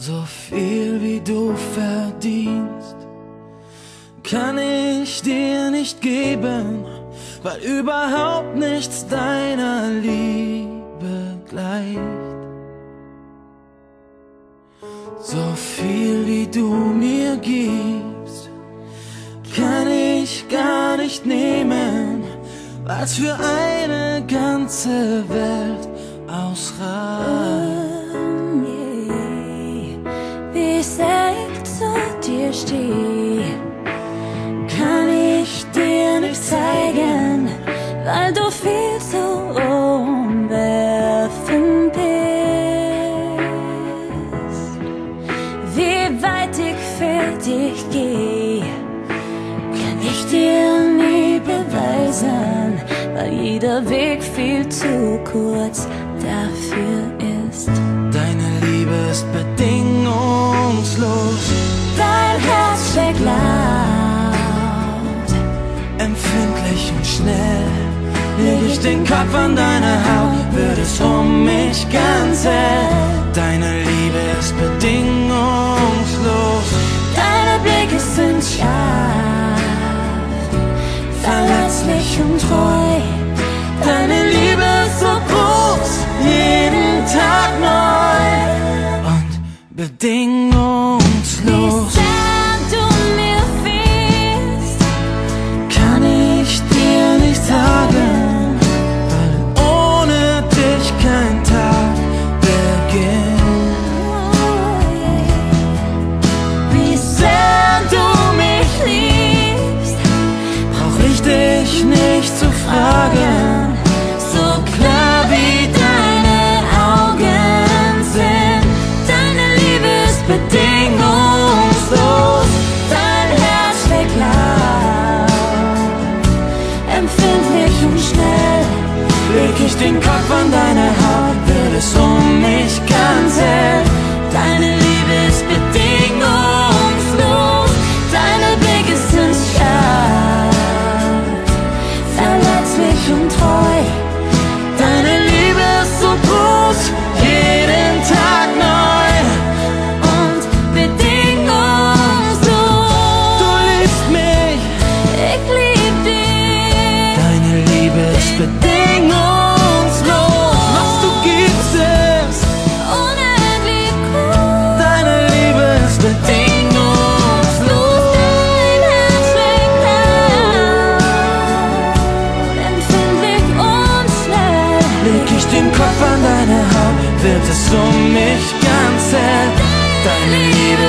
So viel wie du verdienst, kann ich dir nicht geben, weil überhaupt nichts deiner Liebe gleicht. So viel wie du mir gibst, kann ich gar nicht nehmen, weil's für eine ganze Welt ausreicht. Wie sehr ich zu dir steh, kann ich dir nicht zeigen, weil du viel zu umwerfend bist. Wie weit ich für dich geh, kann ich dir nie beweisen, weil jeder Weg viel zu kurz dafür ist. Deine Liebe ist bedingungslos, Dein Herz schlägt laut, empfindlich und schnell. Leg ich den Kopf an deine Haut, wird es um mich ganz hell. Deine Liebe ist bedingungslos, deine Blicke sind scharf, verletzlich und treu. deine Liebe ist so groß, jeden Tag neu und Wie bedingungslos. sehr du mir fehlst, Kann ich dir nicht sagen, weil ohne dich kein Tag beginnt. wie sehr du mich liebst, Brauch ich dich nicht zu fragen, so klar wie deine Augen sind. Deine Liebe ist bedingungslos, dein Herz schlägt laut, empfindlich und schnell. leg ich den Kopf an deine Haut, wird es um mich ganz hell. Deine Liebe ist bedingungslos, deine Blicke sind scharf, verletzlich und treu. Deine Liebe ist so groß, jeden Tag neu. Und bedingungslos, Du liebst mich, ich lieb dich. deine Liebe ist bedingungslos. Was du gibst ist, Unendlich groß, deine Liebe ist bedingungslos. dein Herz schlägt laut, empfindlich und schnell. Leg ich den Kopf an deine Haut, wird es um mich ganz hell. Deine Liebe